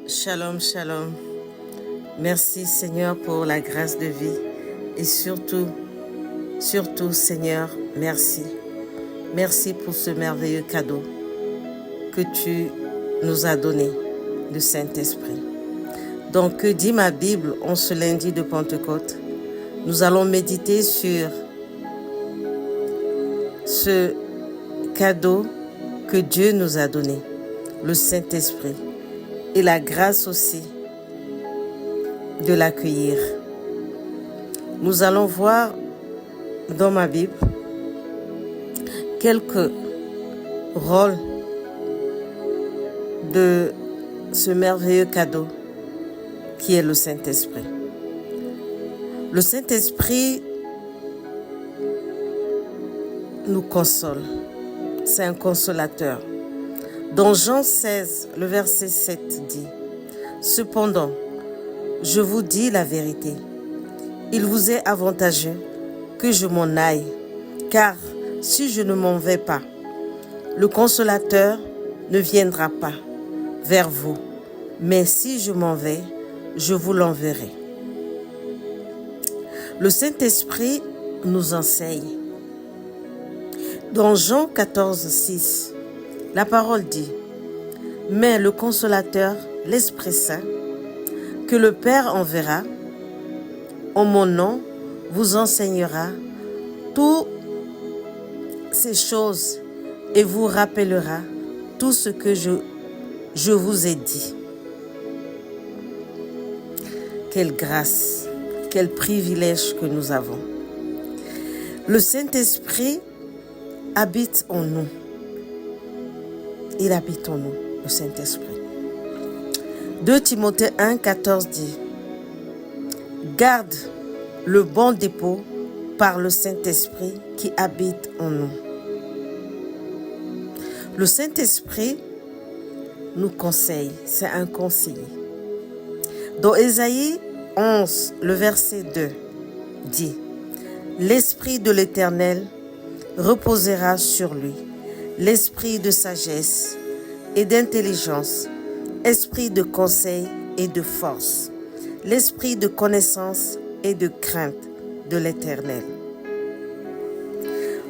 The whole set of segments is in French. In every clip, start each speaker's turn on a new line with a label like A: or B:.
A: Shalom, shalom. Merci Seigneur pour la grâce de vie et surtout, Seigneur, merci. Merci pour ce merveilleux cadeau que tu nous as donné, le Saint-Esprit. Donc, que dit ma Bible en ce lundi de Pentecôte? Nous allons méditer sur ce cadeau que Dieu nous a donné, le Saint-Esprit, et la grâce aussi de l'accueillir. Nous allons voir dans ma Bible quelques rôles de ce merveilleux cadeau qui est le Saint-Esprit. Le Saint-Esprit nous console. C'est un consolateur. Dans Jean 16, le verset 7 dit « Cependant, je vous dis la vérité, il vous est avantageux que je m'en aille, car si je ne m'en vais pas, le consolateur ne viendra pas vers vous, mais si je m'en vais, je vous l'enverrai. » Le Saint-Esprit nous enseigne. Dans Jean 14, 6, la parole dit « Mais le consolateur, l'Esprit Saint, que le Père enverra, en mon nom, vous enseignera toutes ces choses et vous rappellera tout ce que je vous ai dit. » Quelle grâce, quel privilège que nous avons. Le Saint-Esprit habite en nous. Il habite en nous, le Saint-Esprit. 2 Timothée 1, 14 dit « Garde le bon dépôt par le Saint-Esprit qui habite en nous. » Le Saint-Esprit nous conseille, c'est un conseiller. Dans Ésaïe 11, le verset 2 dit « L'Esprit de l'Éternel reposera sur lui, l'esprit de sagesse et d'intelligence, esprit de conseil et de force, l'esprit de connaissance et de crainte de l'Éternel. »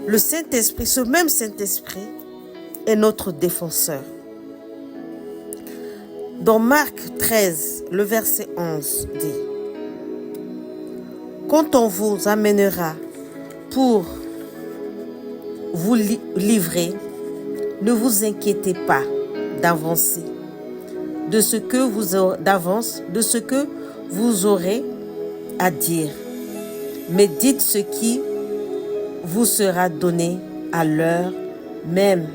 A: Le Saint-Esprit, ce même Saint-Esprit, est notre défenseur. Dans Marc 13, le verset 11 dit « Quand on vous amènera pour vous livrer, ne vous inquiétez pas d'avance de ce que vous aurez à dire, mais dites ce qui vous sera donné à l'heure même,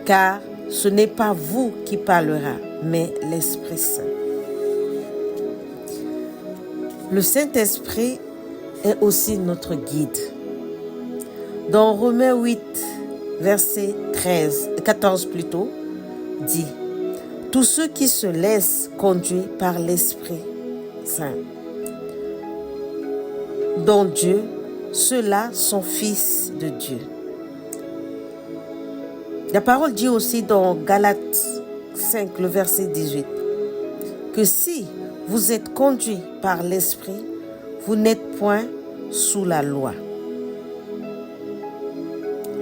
A: car ce n'est pas vous qui parlera, mais l'Esprit Saint. » Le Saint-Esprit est aussi notre guide. Dans Romains 8, verset 14 plutôt, dit « Tous ceux qui se laissent conduire par l'Esprit Saint, dont Dieu, ceux-là sont fils de Dieu. » La parole dit aussi dans Galates 5, le verset 18, que si vous êtes conduits par l'Esprit, vous n'êtes point sous la loi.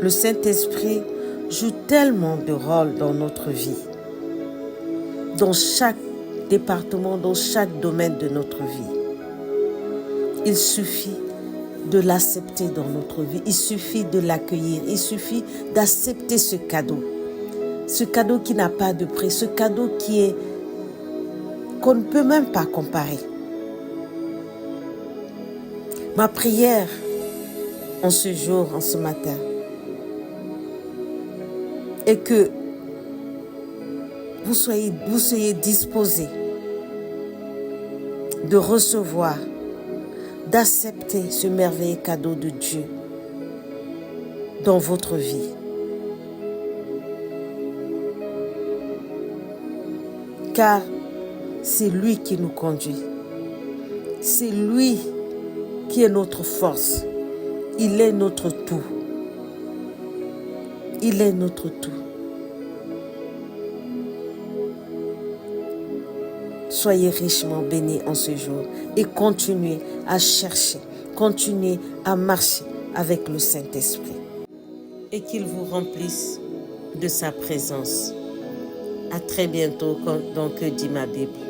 A: Le Saint-Esprit joue tellement de rôles dans notre vie, dans chaque département, dans chaque domaine de notre vie. Il suffit de l'accepter dans notre vie, il suffit de l'accueillir, il suffit d'accepter ce cadeau qui n'a pas de prix, ce cadeau qu'on ne peut même pas comparer. Ma prière en ce jour, en ce matin, et que vous soyez disposés de recevoir, d'accepter ce merveilleux cadeau de Dieu dans votre vie. Car c'est lui qui nous conduit. C'est lui qui est notre force. Il est notre tout. Il est notre tout. Soyez richement bénis en ce jour et continuez à chercher, continuez à marcher avec le Saint-Esprit. Et qu'il vous remplisse de sa présence. À très bientôt dans Que dit ma Bible.